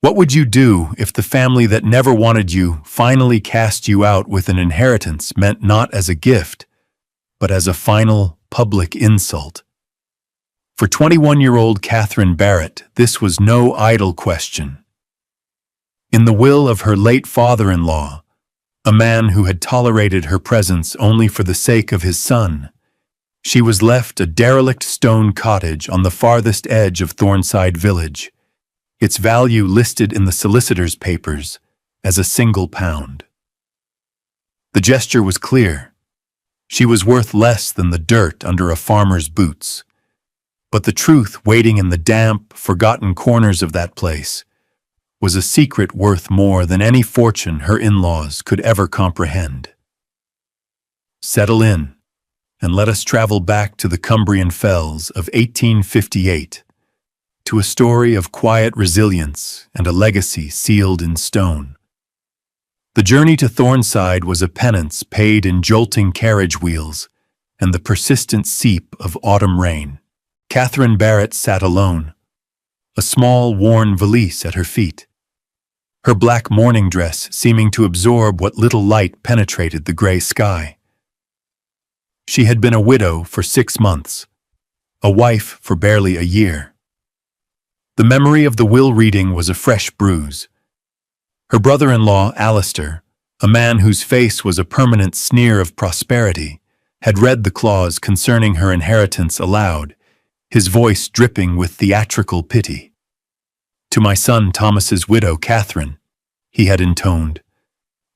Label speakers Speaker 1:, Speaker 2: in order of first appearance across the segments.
Speaker 1: What would you do if the family that never wanted you finally cast you out with an inheritance meant not as a gift, but as a final public insult? For 21-year-old Catherine Barrett, this was no idle question. In the will of her late father-in-law, a man who had tolerated her presence only for the sake of his son, she was left a derelict stone cottage on the farthest edge of Thornside village, its value listed in the solicitor's papers as a single £1. The gesture was clear. She was worth less than the dirt under a farmer's boots. But the truth waiting in the damp, forgotten corners of that place was a secret worth more than any fortune her in-laws could ever comprehend. Settle in, and let us travel back to the Cumbrian fells of 1858, to a story of quiet resilience and a legacy sealed in stone. The journey to Thornside was a penance paid in jolting carriage wheels and the persistent seep of autumn rain. Catherine Barrett sat alone, a small, worn valise at her feet, her black morning dress seeming to absorb what little light penetrated the gray sky. She had been a widow for 6 months, a wife for barely a year. The memory of the will reading was a fresh bruise. Her brother-in-law, Alistair, a man whose face was a permanent sneer of prosperity, had read the clause concerning her inheritance aloud, his voice dripping with theatrical pity. "To my son Thomas's widow, Catherine," he had intoned,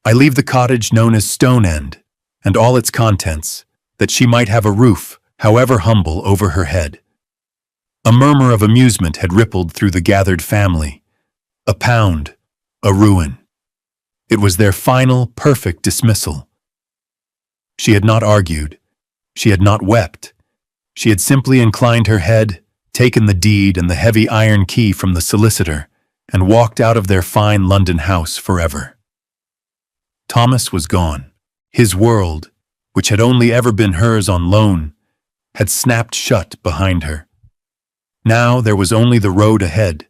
Speaker 1: "I leave the cottage known as Stone End, and all its contents, that she might have a roof, however humble, over her head." A murmur of amusement had rippled through the gathered family. £1, a ruin. It was their final, perfect dismissal. She had not argued. She had not wept. She had simply inclined her head, taken the deed and the heavy iron key from the solicitor, and walked out of their fine London house forever. Thomas was gone. His world, which had only ever been hers on loan, had snapped shut behind her. Now there was only the road ahead,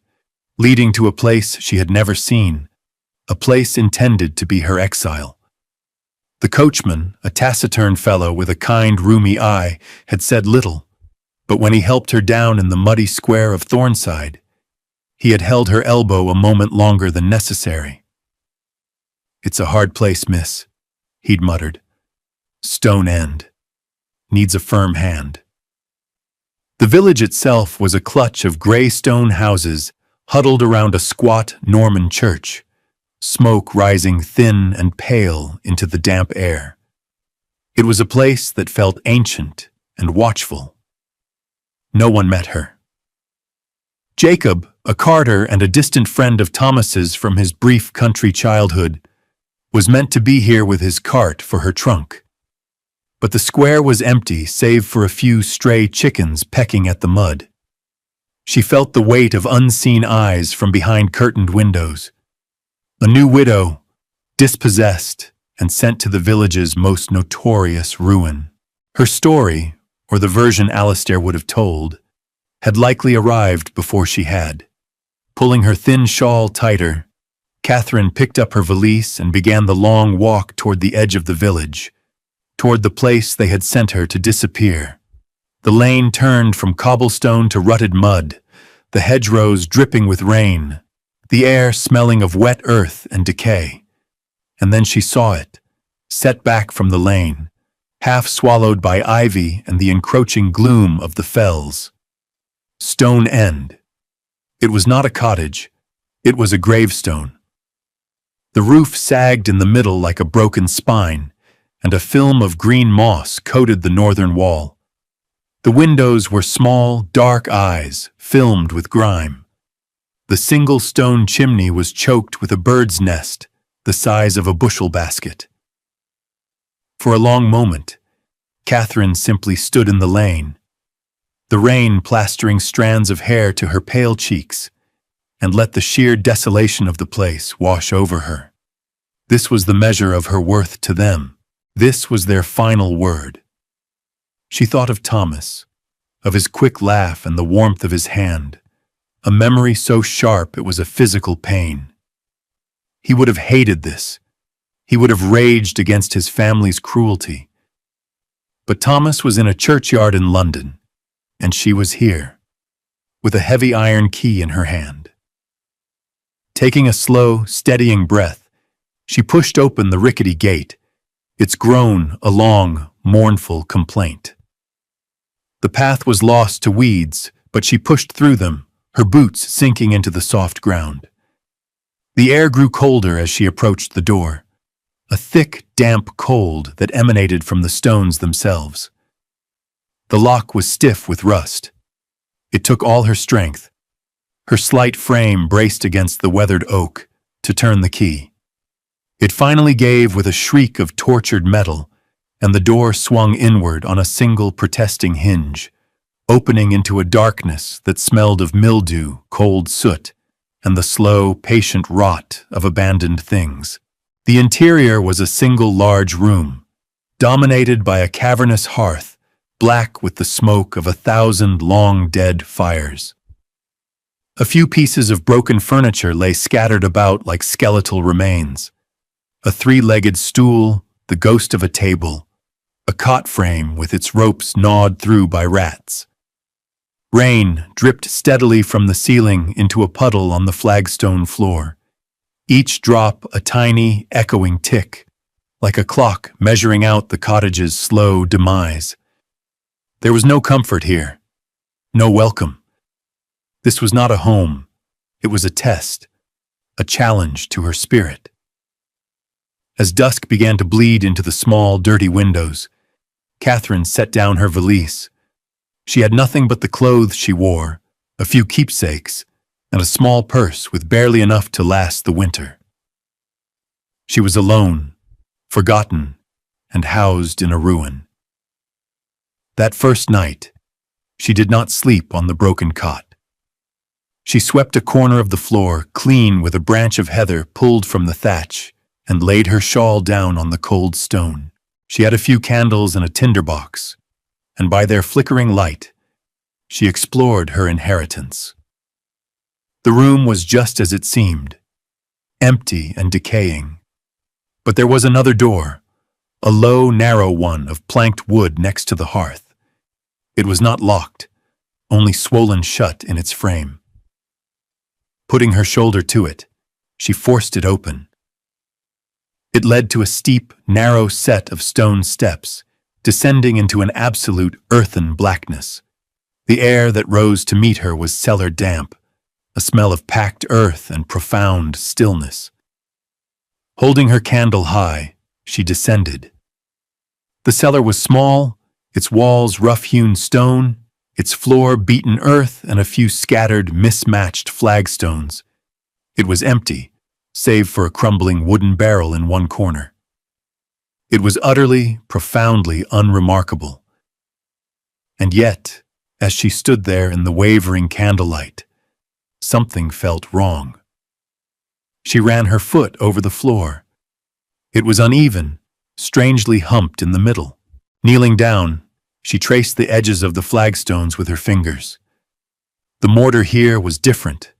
Speaker 1: leading to a place she had never seen, a place intended to be her exile. The coachman, a taciturn fellow with a kind, rheumy eye, had said little, but when he helped her down in the muddy square of Thornside, he had held her elbow a moment longer than necessary. "It's a hard place, miss," he'd muttered. "Stone End. Needs a firm hand." The village itself was a clutch of gray stone houses huddled around a squat Norman church, smoke rising thin and pale into the damp air. It was a place that felt ancient and watchful. No one met her. Jacob, a carter and a distant friend of Thomas's from his brief country childhood, was meant to be here with his cart for her trunk. But the square was empty save for a few stray chickens pecking at the mud. She felt the weight of unseen eyes from behind curtained windows. A new widow, dispossessed and sent to the village's most notorious ruin. Her story, or the version Alistair would have told, had likely arrived before she had. Pulling her thin shawl tighter, Catherine picked up her valise and began the long walk toward the edge of the village, toward the place they had sent her to disappear. The lane turned from cobblestone to rutted mud, the hedgerows dripping with rain, the air smelling of wet earth and decay. And then she saw it, set back from the lane, half swallowed by ivy and the encroaching gloom of the fells. Stone End. It was not a cottage, it was a gravestone. The roof sagged in the middle like a broken spine, and a film of green moss coated the northern wall. The windows were small, dark eyes, filmed with grime. The single stone chimney was choked with a bird's nest, the size of a bushel basket. For a long moment, Catherine simply stood in the lane, the rain plastering strands of hair to her pale cheeks, and let the sheer desolation of the place wash over her. This was the measure of her worth to them. This was their final word. She thought of Thomas, of his quick laugh and the warmth of his hand, a memory so sharp it was a physical pain. He would have hated this. He would have raged against his family's cruelty. But Thomas was in a churchyard in London, and she was here, with a heavy iron key in her hand. Taking a slow, steadying breath, she pushed open the rickety gate, its groan a long, mournful complaint. The path was lost to weeds, but she pushed through them, her boots sinking into the soft ground. The air grew colder as she approached the door, a thick, damp cold that emanated from the stones themselves. The lock was stiff with rust. It took all her strength, her slight frame braced against the weathered oak, to turn the key. It finally gave with a shriek of tortured metal, and the door swung inward on a single protesting hinge, opening into a darkness that smelled of mildew, cold soot, and the slow, patient rot of abandoned things. The interior was a single large room, dominated by a cavernous hearth, black with the smoke of 1,000 long-dead fires. A few pieces of broken furniture lay scattered about like skeletal remains. A 3-legged stool, the ghost of a table, a cot frame with its ropes gnawed through by rats. Rain dripped steadily from the ceiling into a puddle on the flagstone floor, each drop a tiny, echoing tick, like a clock measuring out the cottage's slow demise. There was no comfort here, no welcome. This was not a home. It was a test, a challenge to her spirit. As dusk began to bleed into the small, dirty windows, Catherine set down her valise. She had nothing but the clothes she wore, a few keepsakes, and a small purse with barely enough to last the winter. She was alone, forgotten, and housed in a ruin. That first night, she did not sleep on the broken cot. She swept a corner of the floor clean with a branch of heather pulled from the thatch and laid her shawl down on the cold stone. She had a few candles and a tinderbox, and by their flickering light, she explored her inheritance. The room was just as it seemed, empty and decaying. But there was another door, a low, narrow one of planked wood next to the hearth. It was not locked, only swollen shut in its frame. Putting her shoulder to it, she forced it open. It led to a steep, narrow set of stone steps, descending into an absolute earthen blackness. The air that rose to meet her was cellar damp, a smell of packed earth and profound stillness. Holding her candle high, she descended. The cellar was small, its walls rough-hewn stone, its floor beaten earth and a few scattered, mismatched flagstones. It was empty, save for a crumbling wooden barrel in one corner. It was utterly, profoundly unremarkable. And yet, as she stood there in the wavering candlelight, something felt wrong. She ran her foot over the floor. It was uneven, strangely humped in the middle. Kneeling down, she traced the edges of the flagstones with her fingers. The mortar here was different,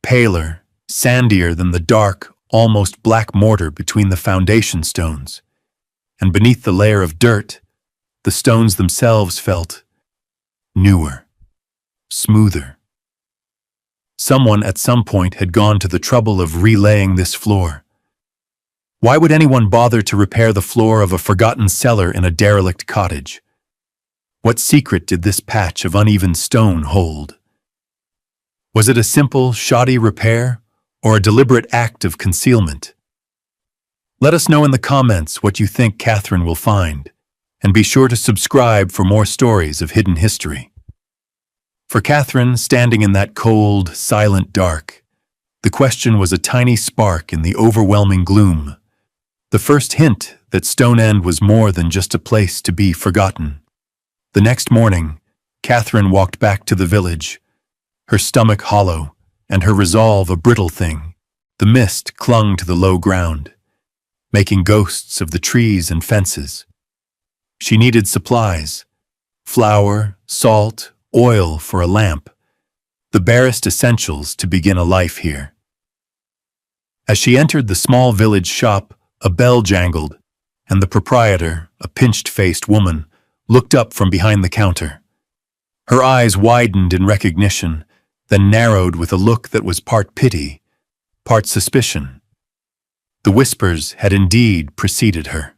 Speaker 1: paler, sandier than the dark, almost black mortar between the foundation stones. And beneath the layer of dirt, the stones themselves felt newer, smoother. Someone at some point had gone to the trouble of relaying this floor. Why would anyone bother to repair the floor of a forgotten cellar in a derelict cottage? What secret did this patch of uneven stone hold? Was it a simple, shoddy repair, or a deliberate act of concealment? Let us know in the comments what you think Catherine will find, and be sure to subscribe for more stories of hidden history. For Catherine, standing in that cold, silent dark, the question was a tiny spark in the overwhelming gloom, the first hint that Stone End was more than just a place to be forgotten. The next morning, Catherine walked back to the village, her stomach hollow, and her resolve a brittle thing. The mist clung to the low ground, making ghosts of the trees and fences. She needed supplies, flour, salt, oil for a lamp, the barest essentials to begin a life here. As she entered the small village shop, a bell jangled, and the proprietor, a pinched-faced woman, looked up from behind the counter. Her eyes widened in recognition, then narrowed with a look that was part pity, part suspicion. The whispers had indeed preceded her.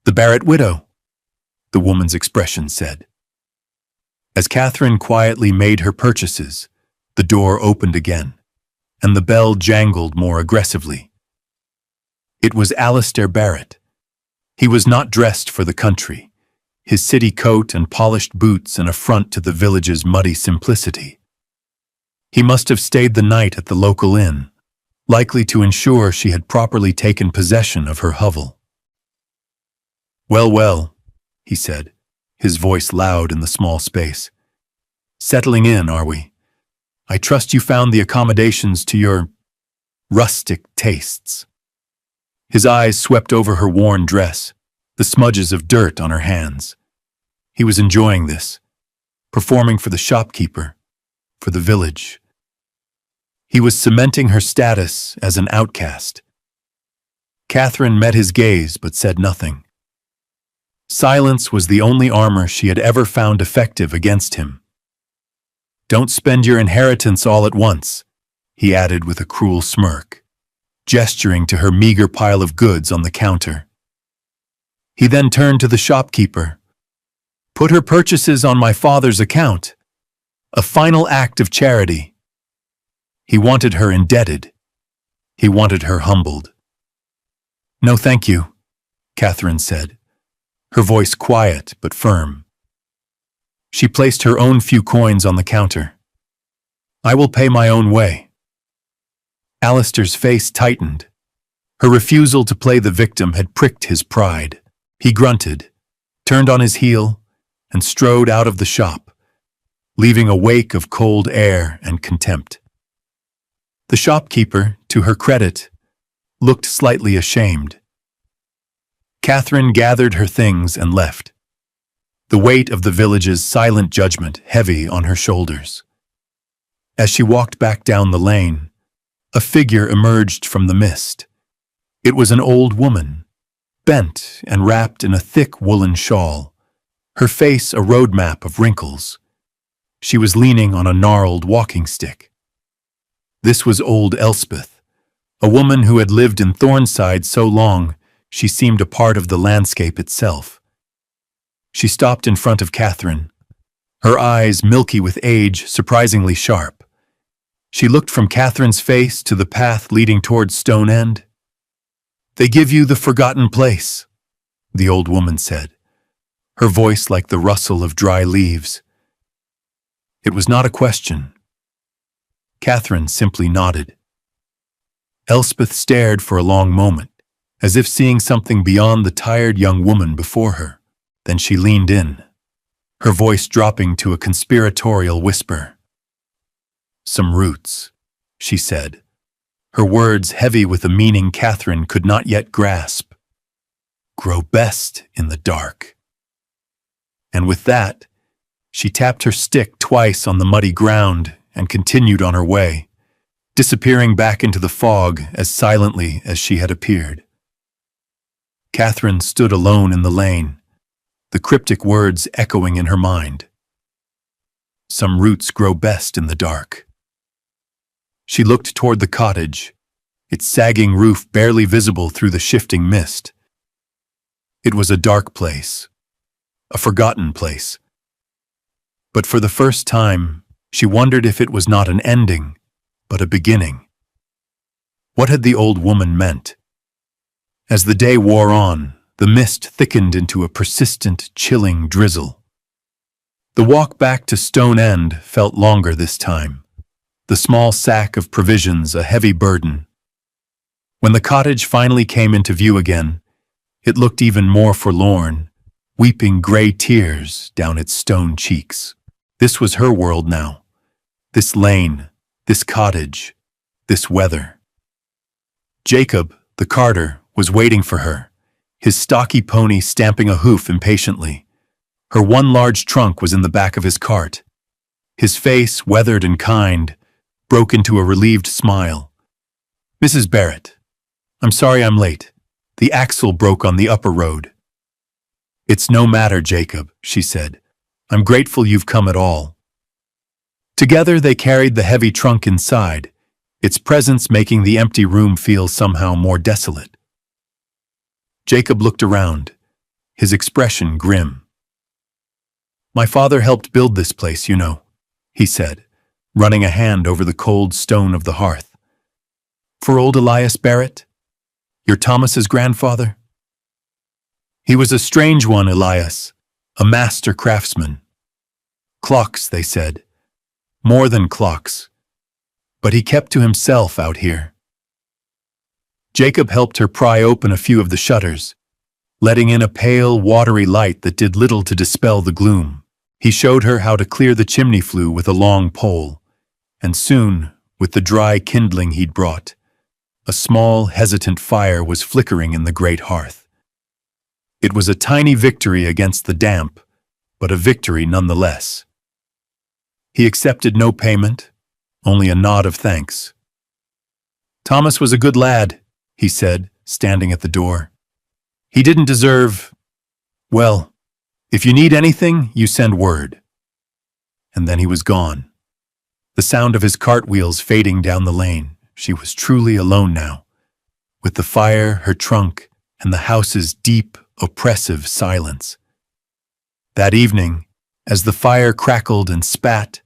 Speaker 1: "The Barrett widow," the woman's expression said. As Catherine quietly made her purchases, the door opened again, and the bell jangled more aggressively. It was Alistair Barrett. He was not dressed for the country, his city coat and polished boots an affront to the village's muddy simplicity. He must have stayed the night at the local inn, likely to ensure she had properly taken possession of her hovel. "Well, well," he said, his voice loud in the small space. "Settling in, are we? I trust you found the accommodations to your rustic tastes." His eyes swept over her worn dress, the smudges of dirt on her hands. He was enjoying this, performing for the shopkeeper, for the village. He was cementing her status as an outcast. Catherine met his gaze but said nothing. Silence was the only armor she had ever found effective against him. "Don't spend your inheritance all at once," he added with a cruel smirk, gesturing to her meager pile of goods on the counter. He then turned to the shopkeeper. "Put her purchases on my father's account. A final act of charity." He wanted her indebted. He wanted her humbled. "No, thank you," Catherine said, her voice quiet but firm. She placed her own few coins on the counter. "I will pay my own way." Alistair's face tightened. Her refusal to play the victim had pricked his pride. He grunted, turned on his heel, and strode out of the shop, leaving a wake of cold air and contempt. The shopkeeper, to her credit, looked slightly ashamed. Catherine gathered her things and left, the weight of the village's silent judgment heavy on her shoulders. As she walked back down the lane, a figure emerged from the mist. It was an old woman, bent and wrapped in a thick woolen shawl, her face a roadmap of wrinkles. She was leaning on a gnarled walking stick. This was old Elspeth, a woman who had lived in Thornside so long she seemed a part of the landscape itself. She stopped in front of Catherine, her eyes milky with age, surprisingly sharp. She looked from Catherine's face to the path leading towards Stone End. "They give you the forgotten place," the old woman said, her voice like the rustle of dry leaves. It was not a question. Catherine simply nodded. Elspeth stared for a long moment, as if seeing something beyond the tired young woman before her. Then she leaned in, her voice dropping to a conspiratorial whisper. "Some roots," she said, her words heavy with a meaning Catherine could not yet grasp. "Grow best in the dark." And with that, she tapped her stick twice on the muddy ground and continued on her way, disappearing back into the fog as silently as she had appeared. Catherine stood alone in the lane, the cryptic words echoing in her mind. Some roots grow best in the dark. She looked toward the cottage, its sagging roof barely visible through the shifting mist. It was a dark place, a forgotten place. But for the first time, she wondered if it was not an ending, but a beginning. What had the old woman meant? As the day wore on, the mist thickened into a persistent, chilling drizzle. The walk back to Stone End felt longer this time, the small sack of provisions a heavy burden. When the cottage finally came into view again, it looked even more forlorn, weeping gray tears down its stone cheeks. This was her world now. This lane, this cottage, this weather. Jacob, the carter, was waiting for her, his stocky pony stamping a hoof impatiently. Her one large trunk was in the back of his cart. His face, weathered and kind, broke into a relieved smile. "Mrs. Barrett, I'm sorry I'm late. The axle broke on the upper road." "It's no matter, Jacob," she said. "I'm grateful you've come at all." Together they carried the heavy trunk inside, its presence making the empty room feel somehow more desolate. Jacob looked around, his expression grim. "My father helped build this place, you know," he said, running a hand over the cold stone of the hearth. "For old Elias Barrett? Your Thomas's grandfather?" "He was a strange one, Elias, a master craftsman. Clocks, they said. More than clocks. But he kept to himself out here." Jacob helped her pry open a few of the shutters, letting in a pale, watery light that did little to dispel the gloom. He showed her how to clear the chimney flue with a long pole, and soon, with the dry kindling he'd brought, a small, hesitant fire was flickering in the great hearth. It was a tiny victory against the damp, but a victory nonetheless. He accepted no payment, only a nod of thanks. "Thomas was a good lad," he said, standing at the door. "He didn't deserve... Well, if you need anything, you send word." And then he was gone. The sound of his cartwheels fading down the lane. She was truly alone now, with the fire, her trunk, and the house's deep, oppressive silence. That evening, as the fire crackled and spat,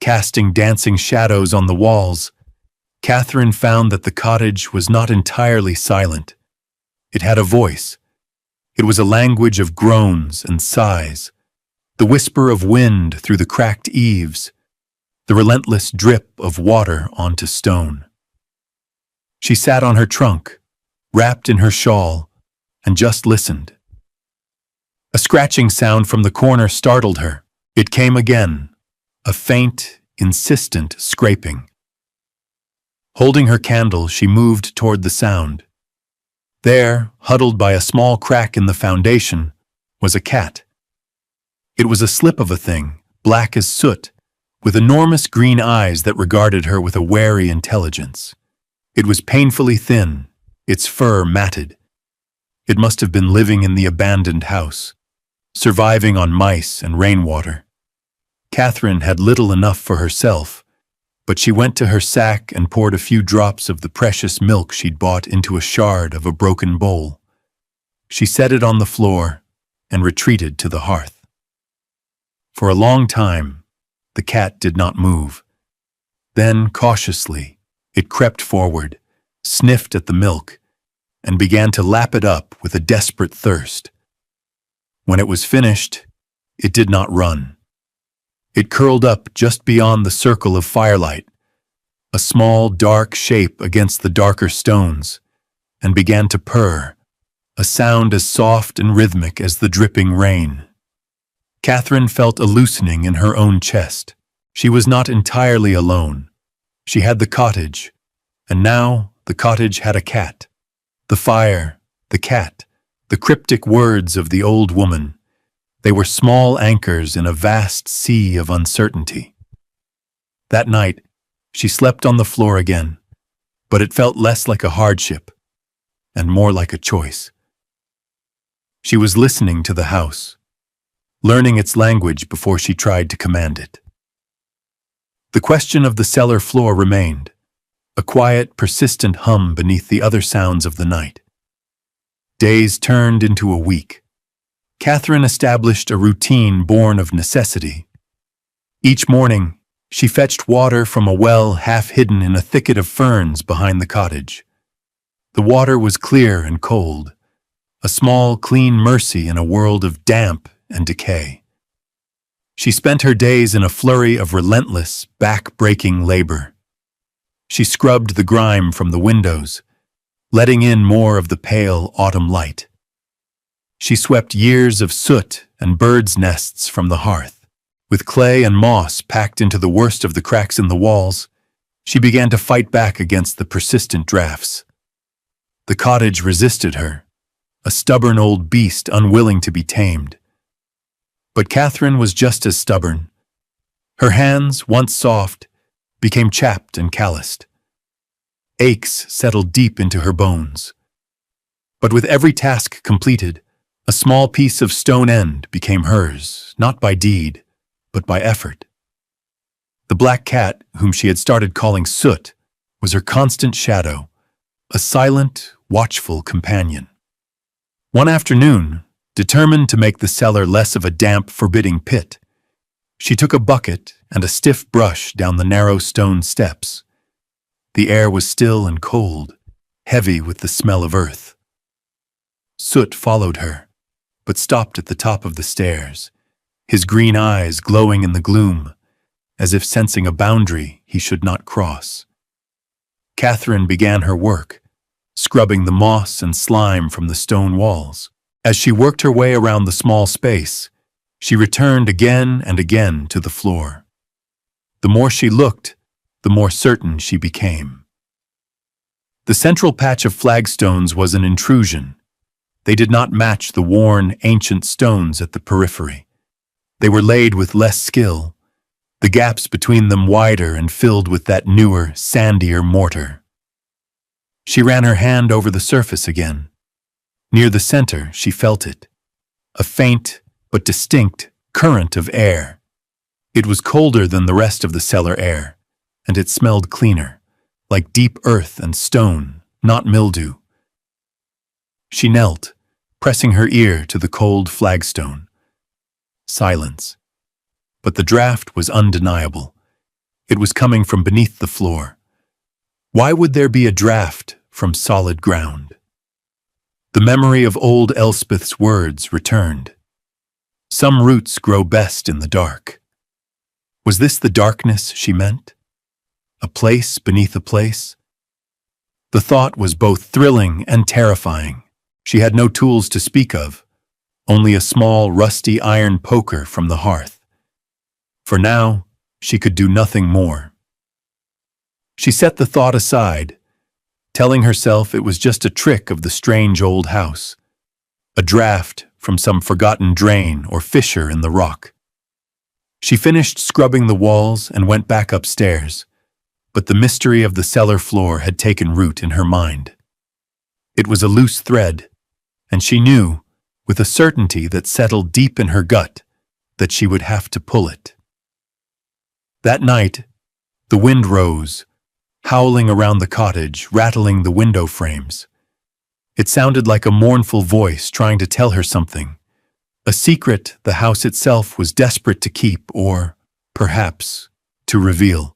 Speaker 1: casting dancing shadows on the walls, Catherine found that the cottage was not entirely silent. It had a voice. It was a language of groans and sighs, the whisper of wind through the cracked eaves, the relentless drip of water onto stone. She sat on her trunk, wrapped in her shawl, and just listened. A scratching sound from the corner startled her. It came again, a faint, insistent scraping. Holding her candle, she moved toward the sound. There, huddled by a small crack in the foundation, was a cat. It was a slip of a thing, black as soot, with enormous green eyes that regarded her with a wary intelligence. It was painfully thin, its fur matted. It must have been living in the abandoned house, surviving on mice and rainwater. Catherine had little enough for herself, but she went to her sack and poured a few drops of the precious milk she'd bought into a shard of a broken bowl. She set it on the floor and retreated to the hearth. For a long time, the cat did not move. Then, cautiously, it crept forward, sniffed at the milk, and began to lap it up with a desperate thirst. When it was finished, it did not run. It curled up just beyond the circle of firelight, a small, dark shape against the darker stones, and began to purr, a sound as soft and rhythmic as the dripping rain. Catherine felt a loosening in her own chest. She was not entirely alone. She had the cottage, and now the cottage had a cat. The fire, the cat, the cryptic words of the old woman. They were small anchors in a vast sea of uncertainty. That night, she slept on the floor again, but it felt less like a hardship and more like a choice. She was listening to the house, learning its language before she tried to command it. The question of the cellar floor remained, a quiet, persistent hum beneath the other sounds of the night. Days turned into a week. Catherine established a routine born of necessity. Each morning, she fetched water from a well half hidden in a thicket of ferns behind the cottage. The water was clear and cold, a small, clean mercy in a world of damp and decay. She spent her days in a flurry of relentless, back-breaking labor. She scrubbed the grime from the windows, letting in more of the pale autumn light. She swept years of soot and birds' nests from the hearth. With clay and moss packed into the worst of the cracks in the walls, she began to fight back against the persistent drafts. The cottage resisted her, a stubborn old beast unwilling to be tamed. But Catherine was just as stubborn. Her hands, once soft, became chapped and calloused. Aches settled deep into her bones. But with every task completed, a small piece of stone end became hers, not by deed, but by effort. The black cat, whom she had started calling Soot, was her constant shadow, a silent, watchful companion. One afternoon, determined to make the cellar less of a damp, forbidding pit, she took a bucket and a stiff brush down the narrow stone steps. The air was still and cold, heavy with the smell of earth. Soot followed her, but stopped at the top of the stairs, his green eyes glowing in the gloom, as if sensing a boundary he should not cross. Catherine began her work, scrubbing the moss and slime from the stone walls. As she worked her way around the small space, she returned again and again to the floor. The more she looked, the more certain she became. The central patch of flagstones was an intrusion. They did not match the worn, ancient stones at the periphery. They were laid with less skill, the gaps between them wider and filled with that newer, sandier mortar. She ran her hand over the surface again. Near the center, she felt it. A faint, but distinct, current of air. It was colder than the rest of the cellar air, and it smelled cleaner, like deep earth and stone, not mildew. She knelt, pressing her ear to the cold flagstone. Silence. But the draft was undeniable. It was coming from beneath the floor. Why would there be a draft from solid ground? The memory of old Elspeth's words returned. Some roots grow best in the dark. Was this the darkness she meant? A place beneath a place? The thought was both thrilling and terrifying. She had no tools to speak of, only a small, rusty iron poker from the hearth. For now, she could do nothing more. She set the thought aside, telling herself it was just a trick of the strange old house, a draft from some forgotten drain or fissure in the rock. She finished scrubbing the walls and went back upstairs, but the mystery of the cellar floor had taken root in her mind. It was a loose thread, and she knew, with a certainty that settled deep in her gut, that she would have to pull it. That night, the wind rose, howling around the cottage, rattling the window frames. It sounded like a mournful voice trying to tell her something, a secret the house itself was desperate to keep or, perhaps, to reveal.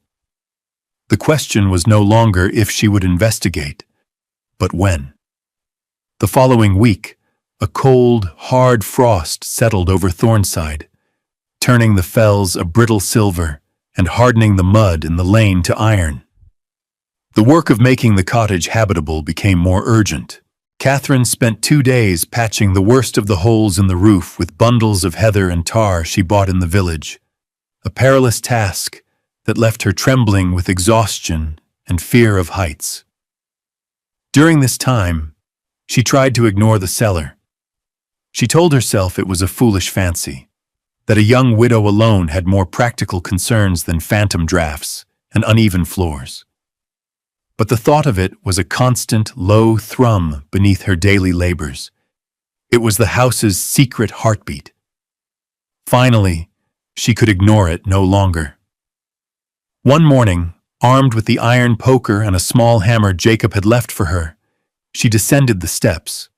Speaker 1: The question was no longer if she would investigate, but when. The following week, a cold, hard frost settled over Thornside, turning the fells a brittle silver and hardening the mud in the lane to iron. The work of making the cottage habitable became more urgent. Catherine spent 2 days patching the worst of the holes in the roof with bundles of heather and tar she bought in the village, a perilous task that left her trembling with exhaustion and fear of heights. During this time, she tried to ignore the cellar. She told herself it was a foolish fancy, that a young widow alone had more practical concerns than phantom drafts and uneven floors. But the thought of it was a constant, low thrum beneath her daily labors. It was the house's secret heartbeat. Finally, she could ignore it no longer. One morning, armed with the iron poker and a small hammer Jacob had left for her, she descended the steps,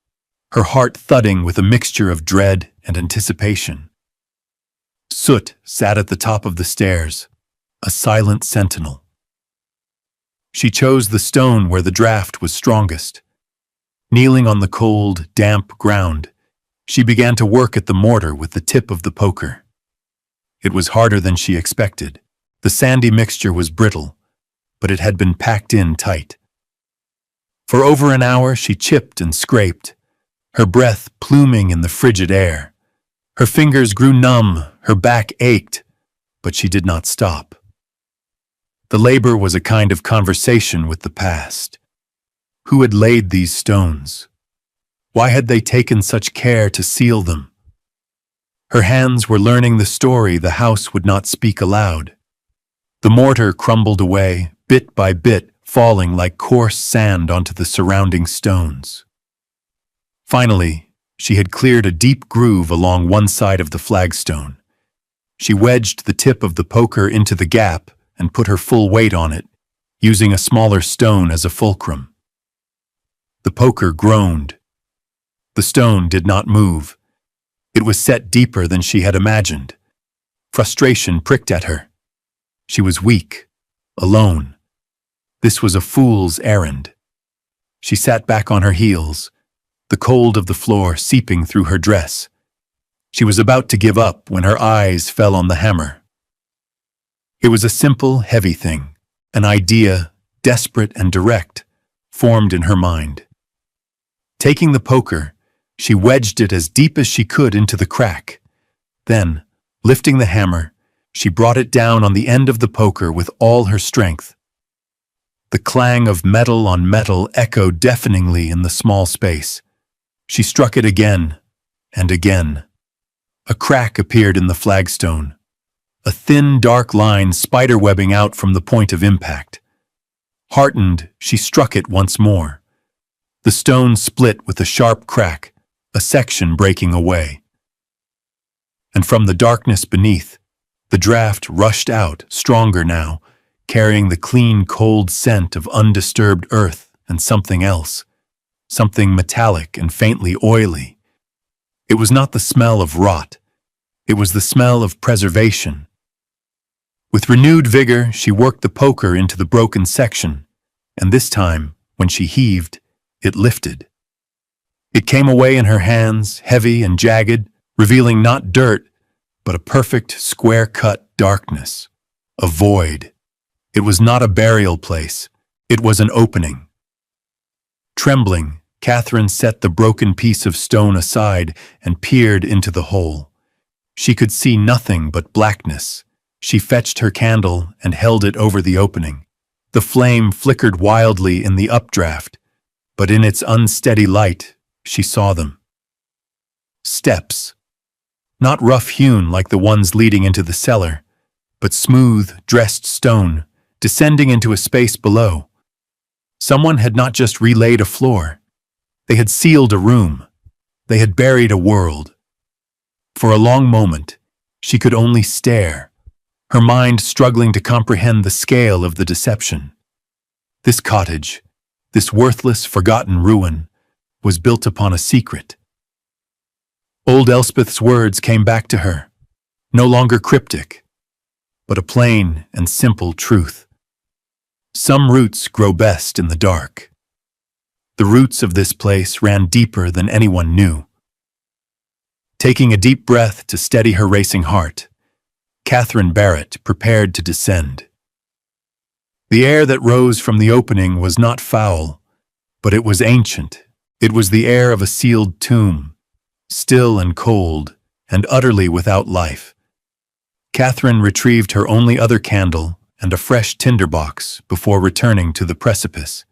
Speaker 1: her heart thudding with a mixture of dread and anticipation. Soot sat at the top of the stairs, a silent sentinel. She chose the stone where the draft was strongest. Kneeling on the cold, damp ground, she began to work at the mortar with the tip of the poker. It was harder than she expected. The sandy mixture was brittle, but it had been packed in tight. For over an hour she chipped and scraped, her breath pluming in the frigid air. Her fingers grew numb, her back ached, but she did not stop. The labor was a kind of conversation with the past. Who had laid these stones? Why had they taken such care to seal them? Her hands were learning the story the house would not speak aloud. The mortar crumbled away, bit by bit, falling like coarse sand onto the surrounding stones. Finally, she had cleared a deep groove along one side of the flagstone. She wedged the tip of the poker into the gap and put her full weight on it, using a smaller stone as a fulcrum. The poker groaned. The stone did not move. It was set deeper than she had imagined. Frustration pricked at her. She was weak, alone. This was a fool's errand. She sat back on her heels, the cold of the floor seeping through her dress. She was about to give up when her eyes fell on the hammer. It was a simple, heavy thing, an idea, desperate and direct, formed in her mind. Taking the poker, she wedged it as deep as she could into the crack. Then, lifting the hammer, she brought it down on the end of the poker with all her strength. The clang of metal on metal echoed deafeningly in the small space. She struck it again and again. A crack appeared in the flagstone, a thin, dark line spiderwebbing out from the point of impact. Heartened, she struck it once more. The stone split with a sharp crack, a section breaking away. And from the darkness beneath, the draft rushed out, stronger now, carrying the clean, cold scent of undisturbed earth and something else, something metallic and faintly oily. It was not the smell of rot. It was the smell of preservation. With renewed vigor, she worked the poker into the broken section, and this time, when she heaved, it lifted. It came away in her hands, heavy and jagged, revealing not dirt, but a perfect, square-cut darkness. A void. It was not a burial place. It was an opening. Trembling, Catherine set the broken piece of stone aside and peered into the hole. She could see nothing but blackness. She fetched her candle and held it over the opening. The flame flickered wildly in the updraft, but in its unsteady light, she saw them. Steps. Not rough-hewn like the ones leading into the cellar, but smooth, dressed stone, descending into a space below. Someone had not just relaid a floor. They had sealed a room. They had buried a world. For a long moment, she could only stare, her mind struggling to comprehend the scale of the deception. This cottage, this worthless, forgotten ruin, was built upon a secret. Old Elspeth's words came back to her, no longer cryptic, but a plain and simple truth. Some roots grow best in the dark. The roots of this place ran deeper than anyone knew. Taking a deep breath to steady her racing heart, Catherine Barrett prepared to descend. The air that rose from the opening was not foul, but it was ancient. It was the air of a sealed tomb, still and cold, and utterly without life. Catherine retrieved her only other candle and a fresh tinderbox before returning to the precipice.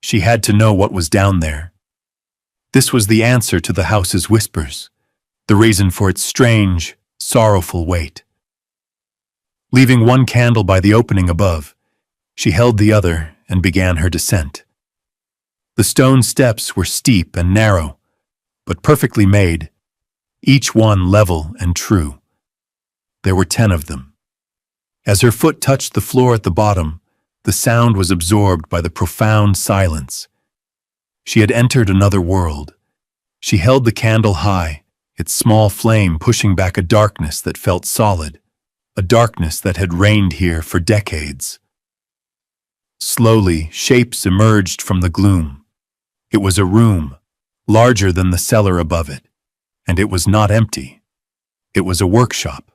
Speaker 1: She had to know what was down there. This was the answer to the house's whispers, the reason for its strange, sorrowful weight. Leaving one candle by the opening above, she held the other and began her descent. The stone steps were steep and narrow, but perfectly made, each one level and true. There were 10 of them. As her foot touched the floor at the bottom, the sound was absorbed by the profound silence. She had entered another world. She held the candle high, its small flame pushing back a darkness that felt solid, a darkness that had reigned here for decades. Slowly, shapes emerged from the gloom. It was a room, larger than the cellar above it, and it was not empty. It was a workshop.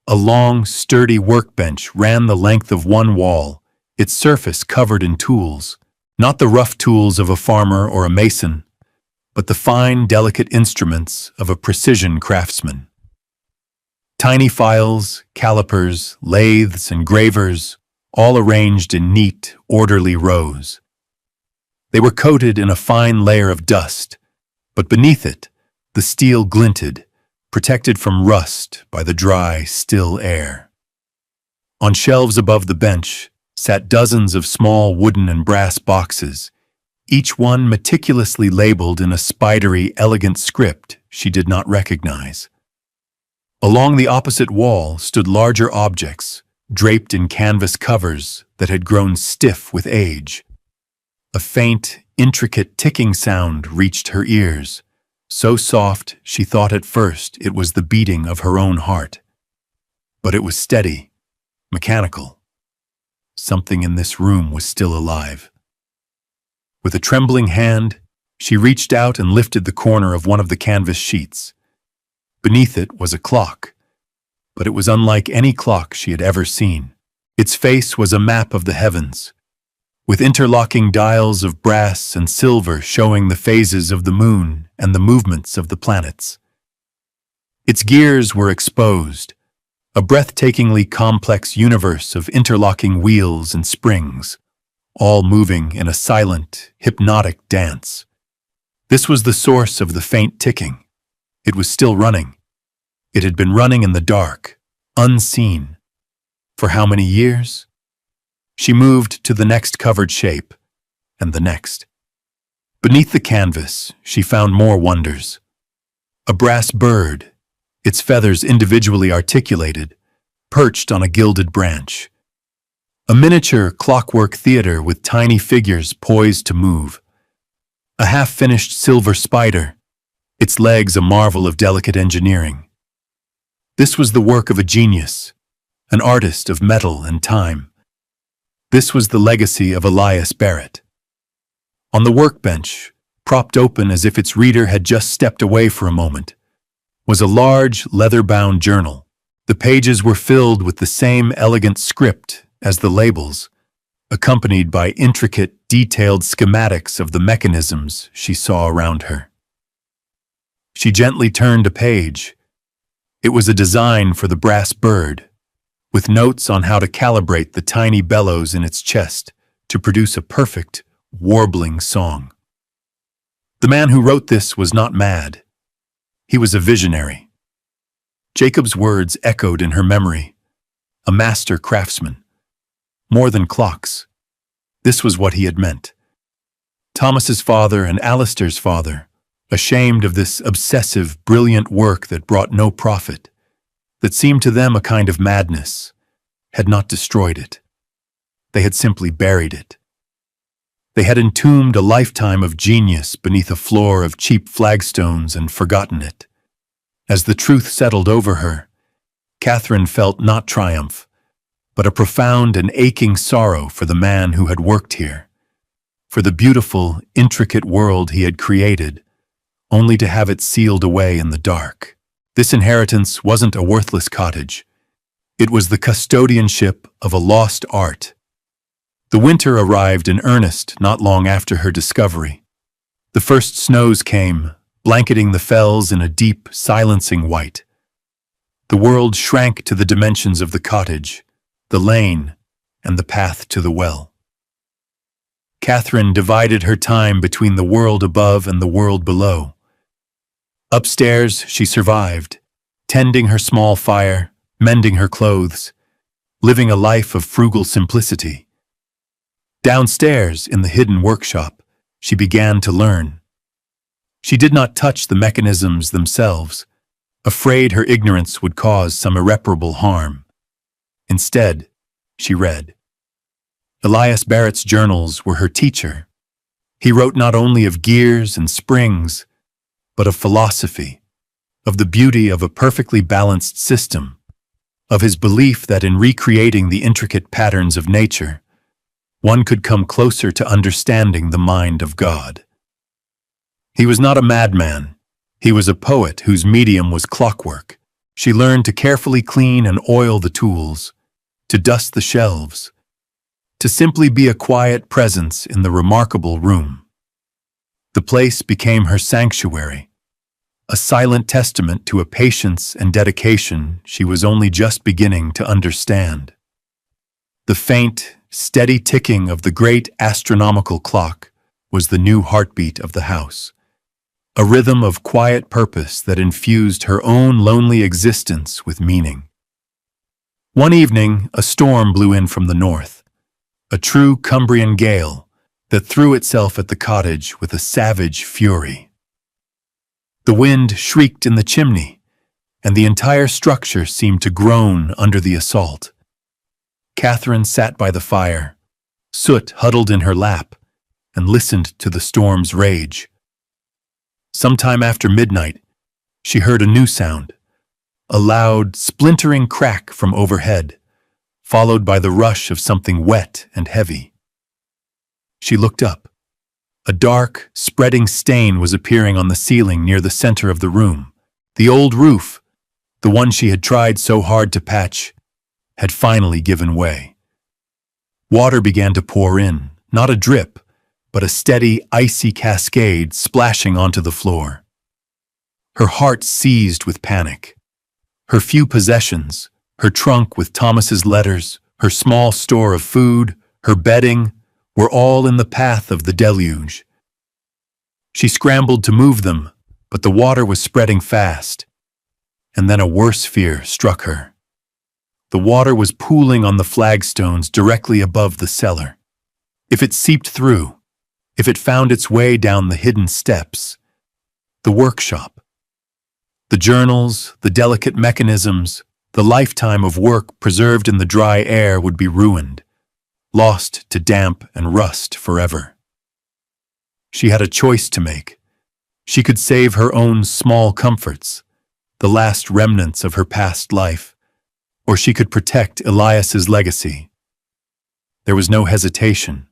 Speaker 1: A long, sturdy workbench ran the length of one wall, its surface covered in tools, not the rough tools of a farmer or a mason, but the fine, delicate instruments of a precision craftsman. Tiny files, calipers, lathes, and gravers, all arranged in neat, orderly rows. They were coated in a fine layer of dust, but beneath it, the steel glinted, protected from rust by the dry, still air. On shelves above the bench sat dozens of small wooden and brass boxes, each one meticulously labeled in a spidery, elegant script she did not recognize. Along the opposite wall stood larger objects, draped in canvas covers that had grown stiff with age. A faint, intricate ticking sound reached her ears, so soft she thought at first it was the beating of her own heart. But it was steady, mechanical. Something in this room was still alive. With a trembling hand, she reached out and lifted the corner of one of the canvas sheets. Beneath it was a clock, but it was unlike any clock she had ever seen. Its face was a map of the heavens, with interlocking dials of brass and silver showing the phases of the moon and the movements of the planets. Its gears were exposed, a breathtakingly complex universe of interlocking wheels and springs, all moving in a silent, hypnotic dance. This was the source of the faint ticking. It was still running. It had been running in the dark, unseen. For how many years? She moved to the next covered shape, and the next. Beneath the canvas, she found more wonders. A brass bird, its feathers individually articulated, perched on a gilded branch. A miniature clockwork theater with tiny figures poised to move. A half-finished silver spider, its legs a marvel of delicate engineering. This was the work of a genius, an artist of metal and time. This was the legacy of Elias Barrett. On the workbench, propped open as if its reader had just stepped away for a moment, was a large, leather-bound journal. The pages were filled with the same elegant script as the labels, accompanied by intricate, detailed schematics of the mechanisms she saw around her. She gently turned a page. It was a design for the brass bird, with notes on how to calibrate the tiny bellows in its chest to produce a perfect, warbling song. The man who wrote this was not mad. He was a visionary. Jacob's words echoed in her memory. A master craftsman. More than clocks. This was what he had meant. Thomas's father and Alistair's father, ashamed of this obsessive, brilliant work that brought no profit, that seemed to them a kind of madness, had not destroyed it. They had simply buried it. They had entombed a lifetime of genius beneath a floor of cheap flagstones and forgotten it. As the truth settled over her, Catherine felt not triumph, but a profound and aching sorrow for the man who had worked here, for the beautiful, intricate world he had created, only to have it sealed away in the dark. This inheritance wasn't a worthless cottage. It was the custodianship of a lost art. The winter arrived in earnest not long after her discovery. The first snows came, blanketing the fells in a deep, silencing white. The world shrank to the dimensions of the cottage, the lane, and the path to the well. Catherine divided her time between the world above and the world below. Upstairs, she survived, tending her small fire, mending her clothes, living a life of frugal simplicity. Downstairs, in the hidden workshop, she began to learn. She did not touch the mechanisms themselves, afraid her ignorance would cause some irreparable harm. Instead, she read. Elias Barrett's journals were her teacher. He wrote not only of gears and springs, but of philosophy, of the beauty of a perfectly balanced system, of his belief that in recreating the intricate patterns of nature, one could come closer to understanding the mind of God. He was not a madman. He was a poet whose medium was clockwork. She learned to carefully clean and oil the tools, to dust the shelves, to simply be a quiet presence in the remarkable room. The place became her sanctuary, a silent testament to a patience and dedication she was only just beginning to understand. The faint, steady ticking of the great astronomical clock was the new heartbeat of the house, a rhythm of quiet purpose that infused her own lonely existence with meaning. One evening, a storm blew in from the north, a true Cumbrian gale that threw itself at the cottage with a savage fury. The wind shrieked in the chimney, and the entire structure seemed to groan under the assault. Catherine sat by the fire, soot huddled in her lap, and listened to the storm's rage. Sometime after midnight, she heard a new sound, a loud, splintering crack from overhead, followed by the rush of something wet and heavy. She looked up. A dark, spreading stain was appearing on the ceiling near the center of the room. The old roof, the one she had tried so hard to patch, had finally given way. Water began to pour in, not a drip, but a steady, icy cascade splashing onto the floor. Her heart seized with panic. Her few possessions, her trunk with Thomas's letters, her small store of food, her bedding, were all in the path of the deluge. She scrambled to move them, but the water was spreading fast. And then a worse fear struck her. The water was pooling on the flagstones directly above the cellar. If it seeped through, if it found its way down the hidden steps, the workshop, the journals, the delicate mechanisms, the lifetime of work preserved in the dry air would be ruined, lost to damp and rust forever. She had a choice to make. She could save her own small comforts, the last remnants of her past life, or she could protect Elias's legacy. There was no hesitation.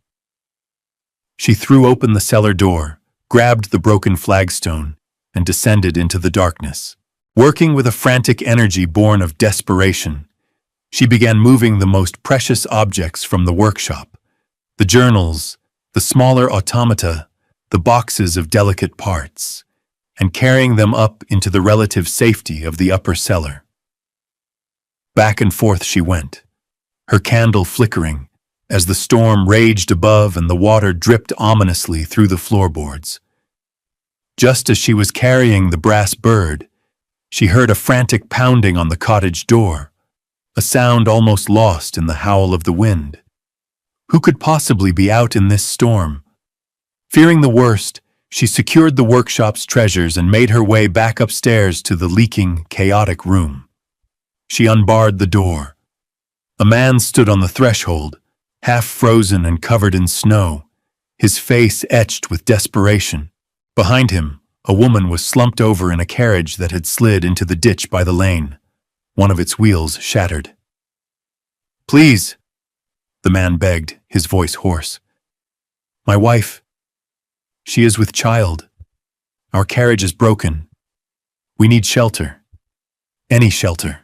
Speaker 1: She threw open the cellar door, grabbed the broken flagstone, and descended into the darkness. Working with a frantic energy born of desperation, she began moving the most precious objects from the workshop, the journals, the smaller automata, the boxes of delicate parts, and carrying them up into the relative safety of the upper cellar. Back and forth she went, her candle flickering, as the storm raged above and the water dripped ominously through the floorboards. Just as she was carrying the brass bird, she heard a frantic pounding on the cottage door, a sound almost lost in the howl of the wind. Who could possibly be out in this storm? Fearing the worst, she secured the workshop's treasures and made her way back upstairs to the leaking, chaotic room. She unbarred the door. A man stood on the threshold, half frozen and covered in snow, his face etched with desperation. Behind him, a woman was slumped over in a carriage that had slid into the ditch by the lane, one of its wheels shattered. "Please," the man begged, his voice hoarse. "My wife. She is with child. Our carriage is broken. We need shelter. Any shelter."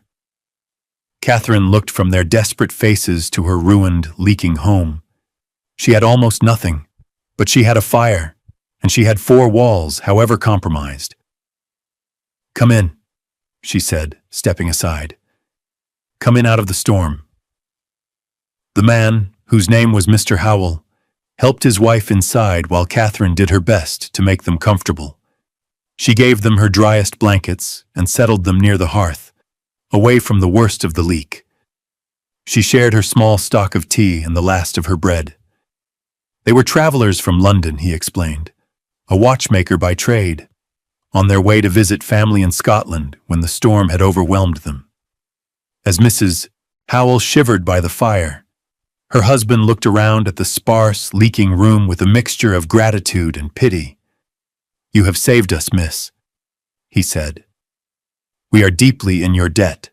Speaker 1: Catherine looked from their desperate faces to her ruined, leaking home. She had almost nothing, but she had a fire, and she had 4 walls, however compromised. "Come in," she said, stepping aside. "Come in out of the storm." The man, whose name was Mr. Howell, helped his wife inside while Catherine did her best to make them comfortable. She gave them her driest blankets and settled them near the hearth, away from the worst of the leak. She shared her small stock of tea and the last of her bread. They were travelers from London, he explained, a watchmaker by trade, on their way to visit family in Scotland when the storm had overwhelmed them. As Mrs. Howell shivered by the fire, her husband looked around at the sparse, leaking room with a mixture of gratitude and pity. "You have saved us, miss," he said. "We are deeply in your debt."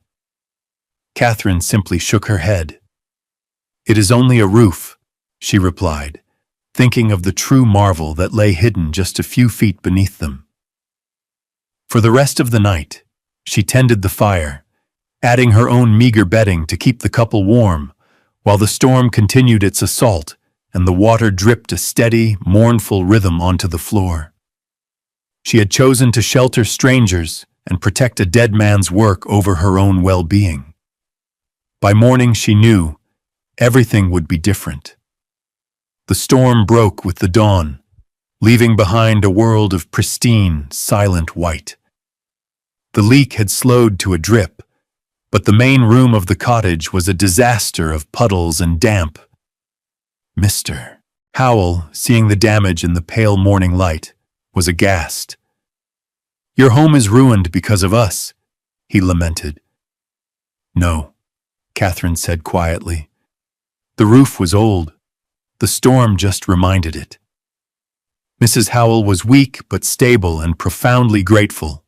Speaker 1: Catherine simply shook her head. "It is only a roof," she replied, thinking of the true marvel that lay hidden just a few feet beneath them. For the rest of the night, she tended the fire, adding her own meager bedding to keep the couple warm, while the storm continued its assault and the water dripped a steady, mournful rhythm onto the floor. She had chosen to shelter strangers and protect a dead man's work over her own well-being. By morning she knew everything would be different. The storm broke with the dawn, leaving behind a world of pristine, silent white. The leak had slowed to a drip, but the main room of the cottage was a disaster of puddles and damp. Mr. Howell, seeing the damage in the pale morning light, was aghast. "Your home is ruined because of us," he lamented. "No," Catherine said quietly. "The roof was old. The storm just reminded it." Mrs. Howell was weak but stable and profoundly grateful.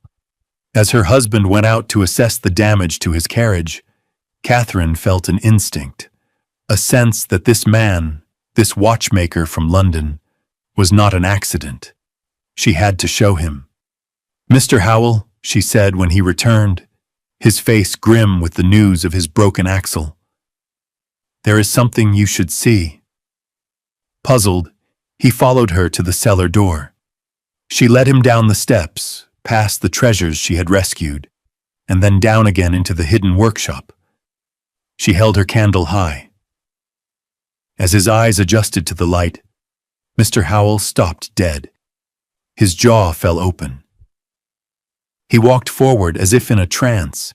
Speaker 1: As her husband went out to assess the damage to his carriage, Catherine felt an instinct, a sense that this man, this watchmaker from London, was not an accident. She had to show him. "Mr. Howell," she said when he returned, his face grim with the news of his broken axle, "there is something you should see." Puzzled, he followed her to the cellar door. She led him down the steps, past the treasures she had rescued, and then down again into the hidden workshop. She held her candle high. As his eyes adjusted to the light, Mr. Howell stopped dead. His jaw fell open. He walked forward as if in a trance,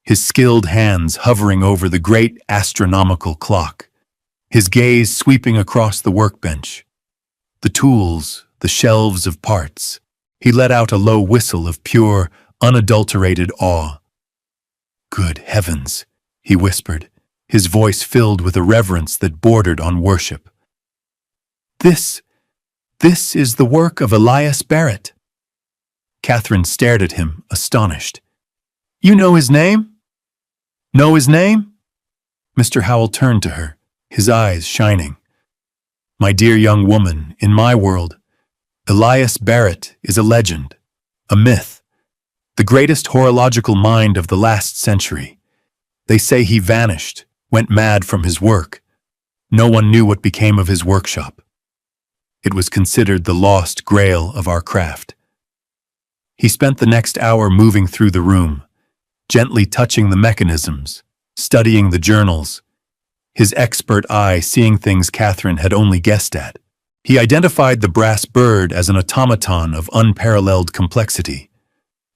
Speaker 1: his skilled hands hovering over the great astronomical clock, his gaze sweeping across the workbench. The tools, the shelves of parts. He let out a low whistle of pure, unadulterated awe. "Good heavens," he whispered, his voice filled with a reverence that bordered on worship. This is the work of Elias Barrett." Catherine stared at him, astonished. "You know his name?" "Know his name?" Mr. Howell turned to her, his eyes shining. "My dear young woman, in my world, Elias Barrett is a legend, a myth, the greatest horological mind of the last century. They say he vanished, went mad from his work. No one knew what became of his workshop. It was considered the lost grail of our craft. He spent the next hour moving through the room, gently touching the mechanisms, studying the journals, his expert eye seeing things Catherine had only guessed at. He identified the brass bird as an automaton of unparalleled complexity,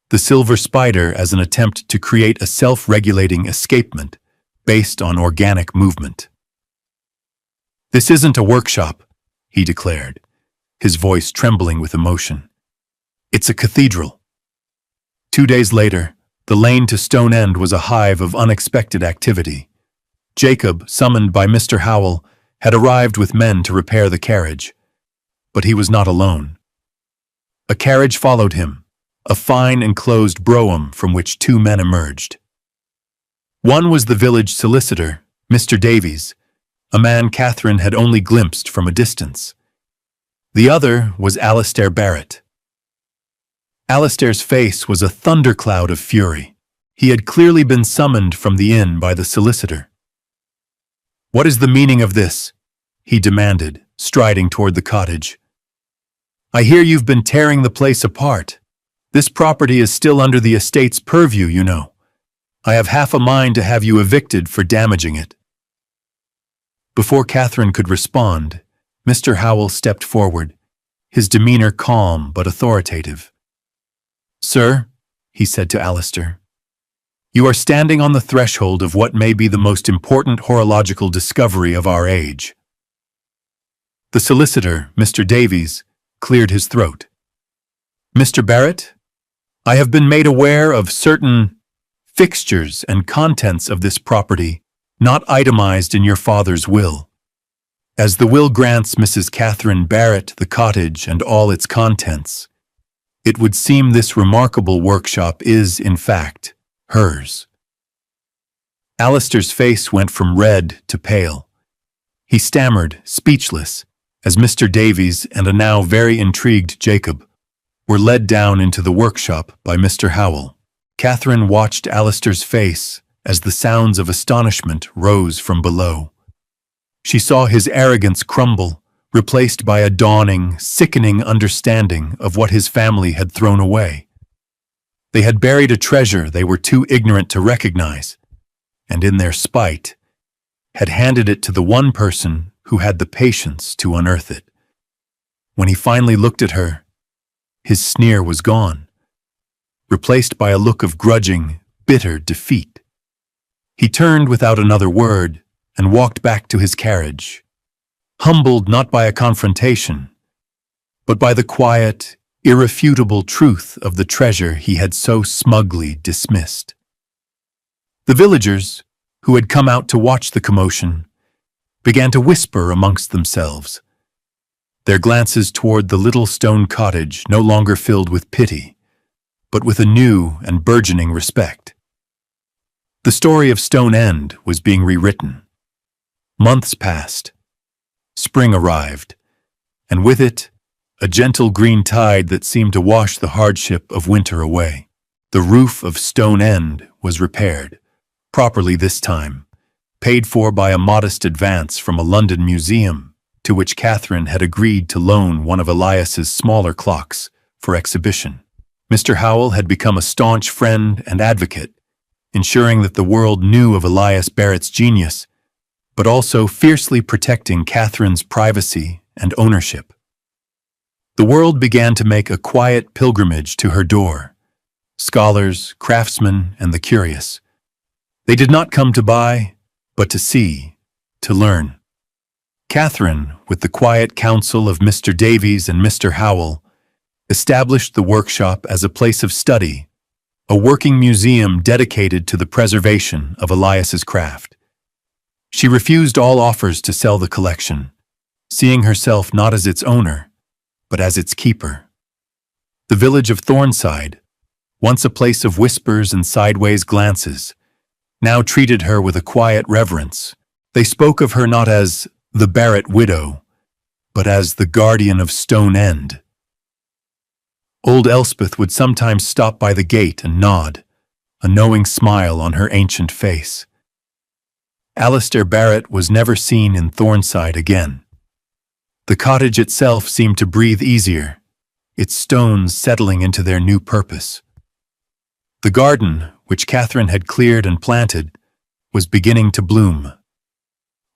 Speaker 1: the silver spider as an attempt to create a self-regulating escapement based on organic movement. "This isn't a workshop," he declared, his voice trembling with emotion. "It's a cathedral." 2 days later, the lane to Stone End was a hive of unexpected activity. Jacob, summoned by Mr. Howell, had arrived with men to repair the carriage. But he was not alone. A carriage followed him, a fine enclosed brougham from which 2 men emerged. One was the village solicitor, Mr. Davies, a man Catherine had only glimpsed from a distance. The other was Alistair Barrett. Alistair's face was a thundercloud of fury. He had clearly been summoned from the inn by the solicitor. "What is the meaning of this?" he demanded, striding toward the cottage. "I hear you've been tearing the place apart. This property is still under the estate's purview, you know. I have half a mind to have you evicted for damaging it." Before Catherine could respond, Mr. Howell stepped forward, his demeanor calm but authoritative. "Sir," he said to Alistair, "you are standing on the threshold of what may be the most important horological discovery of our age." The solicitor, Mr. Davies, cleared his throat. "Mr. Barrett, I have been made aware of certain fixtures and contents of this property not itemized in your father's will. As the will grants Mrs. Catherine Barrett the cottage and all its contents, it would seem this remarkable workshop is, in fact, hers." Alistair's face went from red to pale. He stammered, speechless, as Mr. Davies and a now very intrigued Jacob were led down into the workshop by Mr. Howell. Catherine watched Alistair's face as the sounds of astonishment rose from below. She saw his arrogance crumble, replaced by a dawning, sickening understanding of what his family had thrown away. They had buried a treasure they were too ignorant to recognize, and in their spite, had handed it to the one person who had the patience to unearth it. When he finally looked at her, his sneer was gone, replaced by a look of grudging, bitter defeat. He turned without another word and walked back to his carriage, humbled not by a confrontation, but by the quiet, irrefutable truth of the treasure he had so smugly dismissed. The villagers, who had come out to watch the commotion, began to whisper amongst themselves, their glances toward the little stone cottage no longer filled with pity, but with a new and burgeoning respect. The story of Stone End was being rewritten. Months passed. Spring arrived, and with it, a gentle green tide that seemed to wash the hardship of winter away. The roof of Stone End was repaired, properly this time, paid for by a modest advance from a London museum to which Catherine had agreed to loan one of Elias's smaller clocks for exhibition. Mr. Howell had become a staunch friend and advocate, ensuring that the world knew of Elias Barrett's genius, but also fiercely protecting Catherine's privacy and ownership. The world began to make a quiet pilgrimage to her door. Scholars, craftsmen, and the curious. They did not come to buy, but to see, to learn. Catherine, with the quiet counsel of Mr. Davies and Mr. Howell, established the workshop as a place of study, a working museum dedicated to the preservation of Elias's craft. She refused all offers to sell the collection, seeing herself not as its owner, but as its keeper. The village of Thornside, once a place of whispers and sideways glances, now treated her with a quiet reverence. They spoke of her not as the Barrett widow, but as the guardian of Stone End. Old Elspeth would sometimes stop by the gate and nod, a knowing smile on her ancient face. Alistair Barrett was never seen in Thornside again. The cottage itself seemed to breathe easier, its stones settling into their new purpose. The garden, which Catherine had cleared and planted, was beginning to bloom.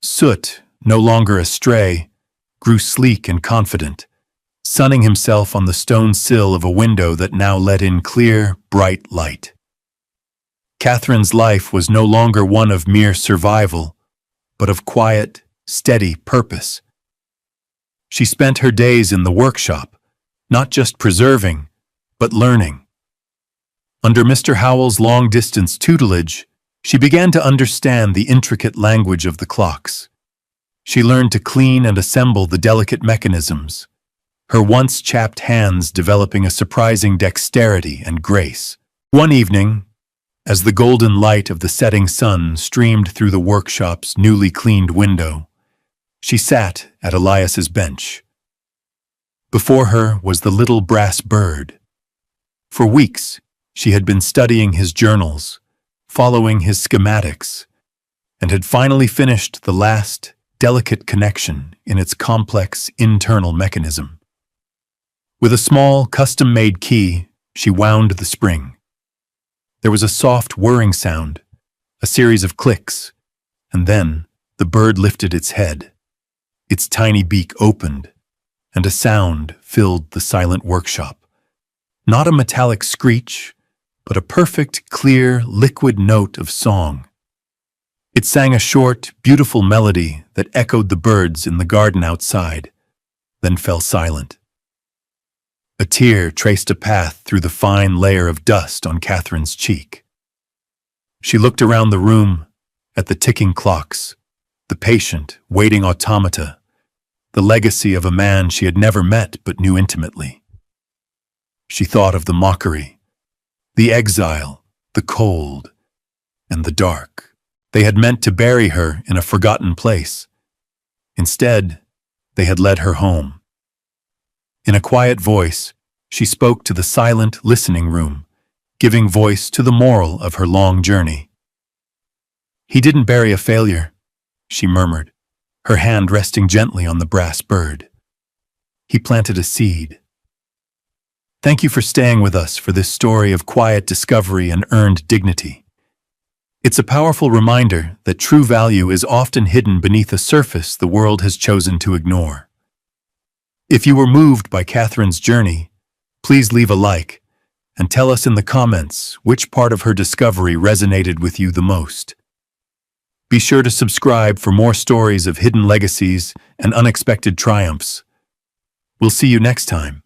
Speaker 1: Soot, no longer astray, grew sleek and confident, sunning himself on the stone sill of a window that now let in clear, bright light. Catherine's life was no longer one of mere survival, but of quiet, steady purpose. She spent her days in the workshop, not just preserving, but learning. Under Mr. Howell's long-distance tutelage, she began to understand the intricate language of the clocks. She learned to clean and assemble the delicate mechanisms, her once chapped hands developing a surprising dexterity and grace. One evening, as the golden light of the setting sun streamed through the workshop's newly cleaned window, she sat at Elias's bench. Before her was the little brass bird. For weeks, she had been studying his journals, following his schematics, and had finally finished the last, delicate connection in its complex internal mechanism. With a small, custom-made key, she wound the spring. There was a soft whirring sound, a series of clicks, and then the bird lifted its head. Its tiny beak opened, and a sound filled the silent workshop. Not a metallic screech, but a perfect, clear, liquid note of song. It sang a short, beautiful melody that echoed the birds in the garden outside, then fell silent. A tear traced a path through the fine layer of dust on Catherine's cheek. She looked around the room, at the ticking clocks, the patient, waiting automata, the legacy of a man she had never met but knew intimately. She thought of the mockery, the exile, the cold, and the dark. They had meant to bury her in a forgotten place. Instead, they had led her home. In a quiet voice, she spoke to the silent listening room, giving voice to the moral of her long journey. "He didn't bury a failure," she murmured, her hand resting gently on the brass bird. "He planted a seed." Thank you for staying with us for this story of quiet discovery and earned dignity. It's a powerful reminder that true value is often hidden beneath a surface the world has chosen to ignore. If you were moved by Catherine's journey, please leave a like and tell us in the comments which part of her discovery resonated with you the most. Be sure to subscribe for more stories of hidden legacies and unexpected triumphs. We'll see you next time.